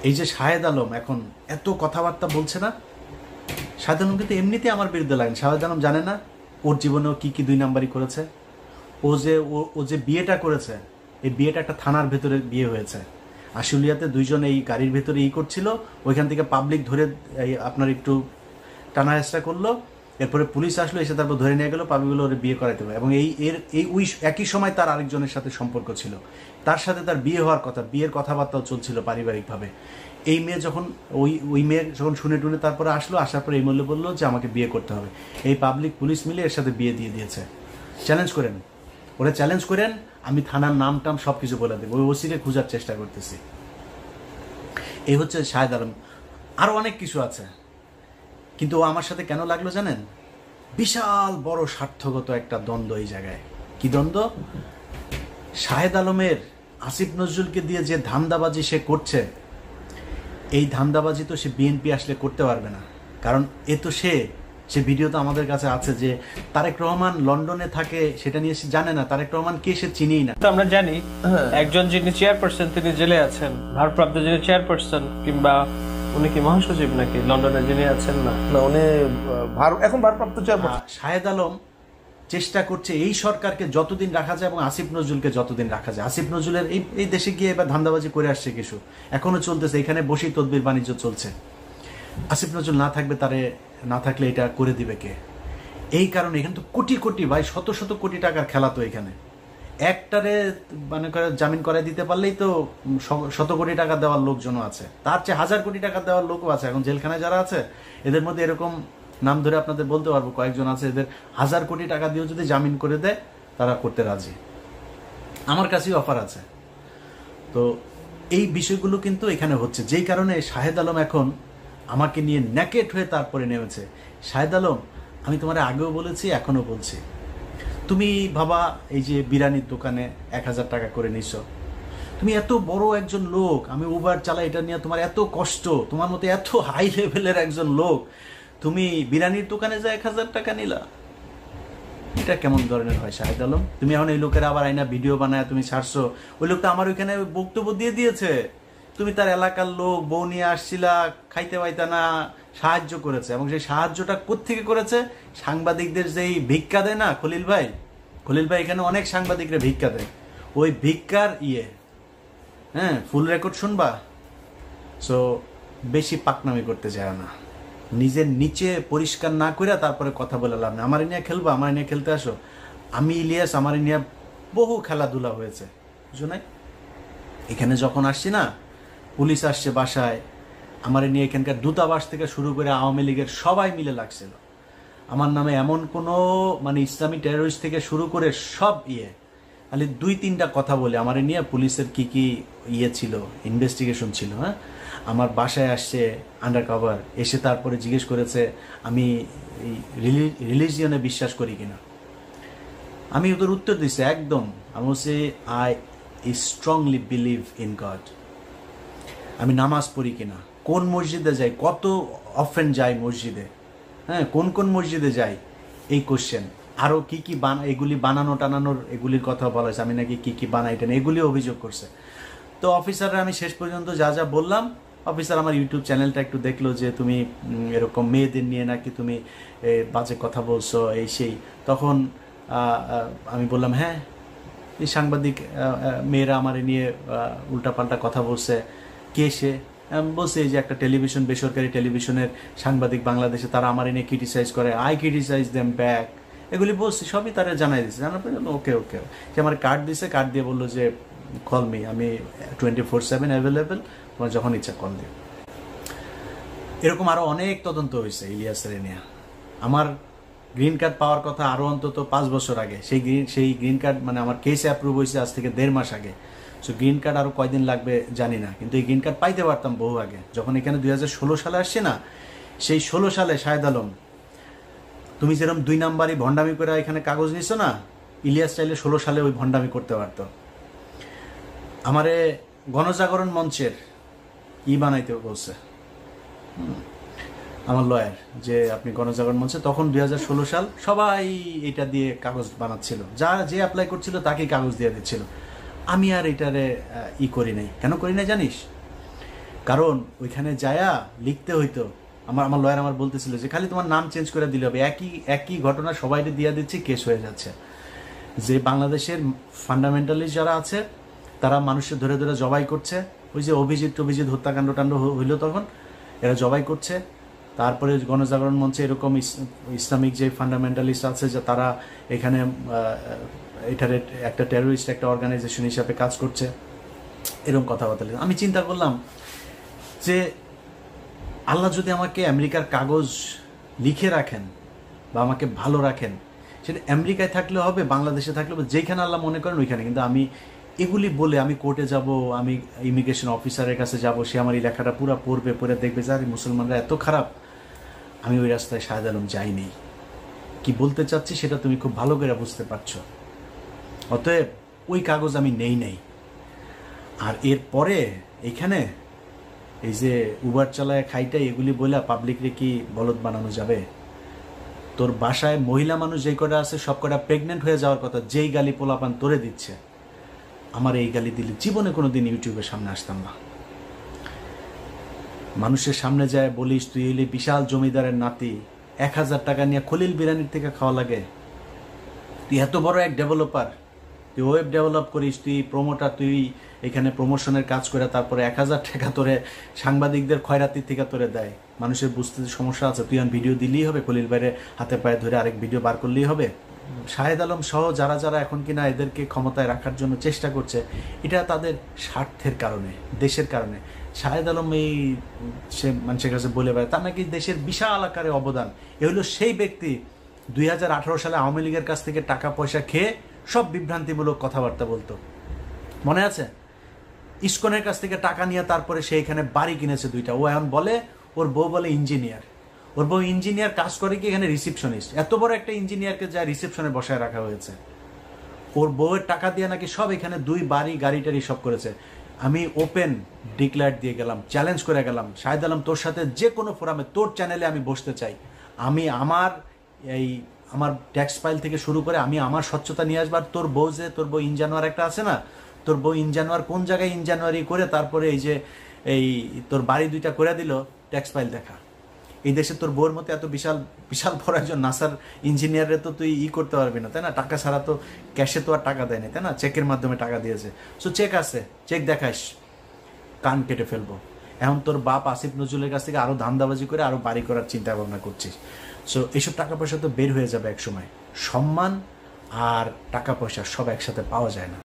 এই যে শাহেদ আলম এখন এত কথাবার্তা বলছে না, শাহেদ আলম কিন্তু এমনিতে আমার বিরুদ্ধে লাগেন। শাহেদ আলম জানে না ওর জীবনেও কি কি দুই নাম্বারই করেছে। ও যে বিয়েটা করেছে, এই বিয়েটা একটা থানার ভেতরে বিয়ে হয়েছে। আশুলিয়াতে দুইজন এই গাড়ির ভেতরে করছিল, ওইখান থেকে পাবলিক ধরে আপনার একটু টানা হেঁচড়া করলো, এরপরে পুলিশ আসলো, এসে তারপর ধরে নিয়ে গেলো, পাবলিকগুলো ওর বিয়ে করাইতে হবে। এবং ওই একই সময় তার আরেকজনের সাথে সম্পর্ক ছিল, তার সাথে তার বিয়ে হওয়ার কথা, বিয়ের কথাবার্তাও চলছিল পারিবারিকভাবে। এই মেয়ে যখন ওই মেয়ে যখন শুনে টুনে তারপরে আসলো, আসার পরে এই মূল্যে বললো যে আমাকে বিয়ে করতে হবে। এই পাবলিক পুলিশ মিলে এর সাথে বিয়ে দিয়ে দিয়েছে। চ্যালেঞ্জ করেন, ওরা চ্যালেঞ্জ করেন, আমি থানার নাম টাম সব কিছু বলে দেবো, ওই ওসিকে খোঁজার চেষ্টা করতেছি। এই হচ্ছে শাহেদ আলম। আরও অনেক কিছু আছে, কিন্তু ও আমার সাথে কেন লাগলো জানেন? বিশাল বড় স্বার্থগত একটা দ্বন্দ্ব এই জায়গায়। কি দ্বন্দ্ব? শাহেদ আলমের আসিফ নজরুলকে দিয়ে যে ধান্দাবাজি সে করছে, এই ধান্দাবাজি তো সে বিএনপি আসলে করতে পারবে না। কারণ এ তো সে ভিডিও তো আমাদের কাছে আছে যে তারেক রহমান লন্ডনে থাকে, সেটা নিয়ে সে জানে না। তারেক রহমান কে সে চিনিই না। তো আমরা জানি একজন যিনি চেয়ারপারসন তিনি জেলে আছেন, ভারপ্রাপ্ত যিনি চেয়ারপারসন, কিংবা উনি কি মহাসচিব নাকি লন্ডনে যিনি আছেন? না, উনি এখন ভারপ্রাপ্ত চেয়ারপারসন। শাহেদ আলম চেষ্টা করছে এই সরকারকে যতদিন রাখা যায় এবং আসিফ নজরুলকে যতদিন রাখা যায়। আসিফ নজরুলের এই দেশে গিয়ে এবার ধান্দাবাজি করে আসছে কিছু, এখনো চলতেছে, এখানে বসেই তদবির বাণিজ্য চলছে। আসিফ নজরুল না থাকলে এটা করে দিবে কে? এই কারণে এখানে তো কোটি কোটি, ভাই শত শত কোটি টাকার খেলা। তো এখানে একটারে মানে জামিন করাই দিতে পারলেই তো শত কোটি টাকা দেওয়ার লোকজনও আছে, তার চেয়ে 1000 কোটি টাকা দেওয়ার লোকও আছে। এখন জেলখানায় যারা আছে এদের মধ্যে এরকম নাম ধরে আপনাদের বলতে পারবো কয়েকজন আছে, এদের 1000 কোটি টাকা দিয়েও যদি জামিন করে দেয় তারা করতে রাজি। আমার কাছেই অফার আছে। তো এই বিষয়গুলো কিন্তু এখানে হচ্ছে, যেই কারণে শাহেদ আলম এখন আমাকে নিয়ে ন্যাকেট হয়ে তারপরে নেমেছে। শাহেদ আলম, আমি তোমার আগেও বলেছি, এখনো বলছি, তুমি ভাবা এই যে বিরিয়ানির দোকানে 1000 টাকা করে নিছ, তুমি এত বড় একজন লোক, আমি উবার চালাই, এটা নিয়ে তোমার এত কষ্ট, তোমার মতো এত হাই লেভেলের একজন লোক, তুমি বিরিয়ানির দোকানে যা 1000 টাকা নিলা, এটা কেমন ধরনের হয় শাহেদ আলম? তুমি এখন এই লোকের আবার আইনা ভিডিও বানায় তুমি ছাড়ছো, ওই লোকটা আমার ওইখানে বক্তব্য দিয়ে দিয়েছে, তুমি তার এলাকার লোক, বউ নিয়ে আসছিলা, খাইতে পাইতা না, সাহায্য করেছে। এবং সেই সাহায্যটা কোত্থেকে করেছে? সাংবাদিকদের যেই ভিক্ষা দেয় না খলিল ভাই এখানে অনেক সাংবাদিকরা ভিক্ষা দেয়, ওই ভিক্ষার ফুল রেকর্ড শুনবা। সো বেশি পাকনামি করতে যায় না, নিজের নিচে পরিষ্কার না করে তারপরে কথা বলে লাভ না। আমার নিয়ে খেলবা, আমার নিয়ে খেলতে আসো। আমি ইলিয়াস, আমার নিয়ে বহু খেলাধুলা হয়েছে, বুঝো নাই? এখানে যখন আসছি না, পুলিশ আসছে বাসায়, আমার নিয়ে এখানকার দূতাবাস থেকে শুরু করে আওয়ামী লীগের সবাই মিলে লাগছিল আমার নামে। এমন কোনো মানে ইসলামী টেরোরিস্ট থেকে শুরু করে সব খালি 2-3টা কথা বলে আমার নিয়ে পুলিশের কি কি ছিল, ইনভেস্টিগেশন ছিল। হ্যাঁ, আমার বাসায় আসছে আন্ডার কভার, এসে তারপরে জিজ্ঞেস করেছে আমি রিলিজিয়নে বিশ্বাস করি কিনা। আমি ওদের উত্তর দিচ্ছি একদম, আমি বলছি I strongly believe in god. আমি নামাজ পড়ি কিনা, কোন মসজিদে যাই, কত অফেন যাই মসজিদে, হ্যাঁ কোন কোন মসজিদে যাই, এই কোশ্চেন। আরও কি কি এগুলি বানানো টানানোর এগুলির কথা বলা হয়েছে, আমি নাকি কি কি বানাই টানাই, এগুলি অভিযোগ করছে। তো অফিসাররা আমি শেষ পর্যন্ত যা যা বললাম, অফিসার আমার ইউটিউব চ্যানেলটা একটু দেখলো যে তুমি এরকম মেয়েদের নিয়ে নাকি তুমি বাজে কথা বলছো, এই সেই। তখন আমি বললাম হ্যাঁ, এই সাংবাদিক মেয়েরা আমার নিয়ে উল্টাপাল্টা কথা বলছে। কে সে? বলছে এই যে একটা টেলিভিশন, বেসরকারি টেলিভিশনের সাংবাদিক বাংলাদেশে, তারা আমার নিয়ে ক্রিটিসাইজ করে, আই ক্রিটিসাইজ দেম ব্যাক, এগুলি বলছি, সবই তারা জানাই দিচ্ছে। জানার পরে ওকে সে আমার কার্ড দিছে, কার্ড দিয়ে বললো যে কল মি, আমি 24/7 অ্যাভেলেবেল, তোমার যখন ইচ্ছা কল দিও। এরকম আরও অনেক তদন্ত হয়েছে ইলিয়াসের নিয়ে। আমার গ্রিন কার্ড পাওয়ার কথা আরও অন্তত 5 বছর আগে, সেই গ্রিন কার্ড মানে আমার কেসে অ্যাপ্রুভ হয়েছে আজ থেকে 1.5 মাস আগে। সো গ্রিন কার্ড আরও কয়দিন লাগবে জানি না, কিন্তু এই গ্রিন কার্ড পাইতে পারতাম বহু আগে। যখন এখানে 2016 সালে আসছে না, সেই 16 সালে শাহেদ আলম তুমি যেরকম 2 নাম্বারই ভণ্ডামি করে এখানে কাগজ নিছো না, ইলিয়াস চাইলে 16 সালে ওই ভণ্ডামি করতে পারতো। আমারে গণজাগরণ মঞ্চের বানাইতে বলছে আমার লয়ার, যে আপনি গণজাগরণ মঞ্চে, তখন 2016 সাল, সবাই এটা দিয়ে কাগজ বানাচ্ছিল, যে অ্যাপ্লাই করছিল তাকেই কাগজ দিয়ে দিচ্ছিল। আমি আর এটারে করি নাই। কেন করি নাই জানিস? কারণ ওইখানে যায়া লিখতে হইতো, আমার লয়ার আমার বলতেছিল যে খালি তোমার নাম চেঞ্জ করে দিলে হবে, একই ঘটনা সবাইকে দিয়ে দিচ্ছে, কেস হয়ে যাচ্ছে। যে বাংলাদেশের ফান্ডামেন্টালিস্ট যারা আছে তারা মানুষের ধরে ধরে জবাই করছে, ওই যে অভিজিৎ হত্যাকাণ্ড হইলো তখন এরা জবাই করছে। তারপরে গণজাগরণ মঞ্চে এরকম ইসলামিক যে ফান্ডামেন্টালিস্ট আছে যে তারা এখানে এটার একটা টেরোরিস্ট একটা অর্গানাইজেশন হিসাবে কাজ করছে, এরকম কথাবার্তা। আমি চিন্তা করলাম যে আল্লাহ যদি আমাকে আমেরিকার কাগজ লিখে রাখেন বা আমাকে ভালো রাখেন, সেটা আমেরিকায় থাকলে হবে, বাংলাদেশে থাকলে হবে, যেখানে আল্লাহ মনে করেন ওইখানে। কিন্তু আমি এগুলি বলে আমি কোর্টে যাব, আমি ইমিগ্রেশন অফিসারের কাছে যাব, সে আমার এই লেখাটা পুরো পড়বে, পড়ে দেখবে যে আরে মুসলমানরা এত খারাপ। আমি ওই রাস্তায় শাহেদ আলম যাইনি। কি বলতে চাচ্ছি সেটা তুমি খুব ভালো করে বুঝতে পারছো। অতএব ওই কাগজ আমি নেই। আর এরপরে এখানে এই যে উবার চালায় খাইটাই এগুলি বলে পাবলিকরে কি বলদ বানানো যাবে? তোর বাসায় মহিলা মানুষ যেই কটা আছে সব কটা প্রেগনেন্ট হয়ে যাওয়ার কথা, যেই গালি পোলাপান তোরে দিচ্ছে, আমার এই গালি দিলে জীবনে কোনোদিন ইউটিউবের সামনে আসতাম না। মানুষের সামনে যায় বলিস তুই এলি বিশাল জমিদারের নাতি, 1000 টাকা নিয়ে খলিল বিরিয়ানির থেকে খাওয়া লাগে। তুই এত বড় এক ডেভেলপার, তুই ওয়েব ডেভেলপ করিস, তুই প্রমোটার, তুই এখানে প্রমোশনের কাজ করে তারপরে 1000 টাকা তোরে সাংবাদিকদের খয়রাতির থেকে তোরে দেয়। মানুষের বুঝতে সমস্যা আছে, তুই ভিডিও দিলেই হবে, খলিল বাইরে হাতে পায়ে ধরে আরেক ভিডিও বার করলেই হবে। শাহেদ আলম সহ যারা যারা এখন কিনা এদেরকে ক্ষমতায় রাখার জন্য চেষ্টা করছে, এটা তাদের স্বার্থের কারণে, দেশের কারণে। শাহেদ আলম এই সে মানুষের কাছে বলে বেড়ায় তার নাকি দেশের বিশাল আকারে অবদান। এ হলো সেই ব্যক্তি 2018 সালে আওয়ামী লীগের কাছ থেকে টাকা পয়সা খেয়ে সব বিভ্রান্তিমূলক কথাবার্তা বলতো, মনে আছে? ইসকনের কাছ থেকে টাকা নিয়ে তারপরে সে এখানে বাড়ি কিনেছে 2টা। ও এখন বলে ওর বউ বলে ইঞ্জিনিয়ার, ওর বউ ইঞ্জিনিয়ার কাজ করে কি এখানে রিসেপশনিস্ট। এত বড় একটা ইঞ্জিনিয়ারকে যা রিসেপশনে বসায় রাখা হয়েছে, ওর বউয়ের টাকা দিয়ে নাকি সব এখানে 2 বাড়ি গাড়ি টাড়ি সব করেছে। আমি ওপেন ডিক্লেয়ার দিয়ে গেলাম, চ্যালেঞ্জ করে গেলাম, শাহেদ আলম তোর সাথে যে কোনো ফোরামে তোর চ্যানেলে আমি বসতে চাই। আমি আমার ট্যাক্স ফাইল থেকে শুরু করে আমি আমার স্বচ্ছতা নিয়ে আসবার। তোর বউ ইনজানুয়ার একটা আছে না, তোর বউ ইনজানুয়ার কোন জায়গায় ইনজানুয়ারি করে তারপরে এই তোর বাড়ি 2টা করে দিল, ট্যাক্স ফাইল দেখা। এই দেশে তোর বউর মতো এত বিশাল বিশাল বড় একজন নাসার ইঞ্জিনিয়ারে তো তুই করতে পারবি না, তাই না? টাকা ছাড়া তো ক্যাশে তো আর টাকা দেয় না, তাই না? চেকের মাধ্যমে টাকা দিয়েছে। সো চেক আছে, চেক দেখাস, কান কেটে ফেলবো। এখন তোর বাপ আসিফ নজরুলের কাছ থেকে আরো ধান্দাবাজি করে আরো বাড়ি করার চিন্তা ভাবনা করছিস। সো এইসব টাকা পয়সা তো বের হয়ে যাবে এক সময়। সম্মান আর টাকা পয়সা সব একসাথে পাওয়া যায় না।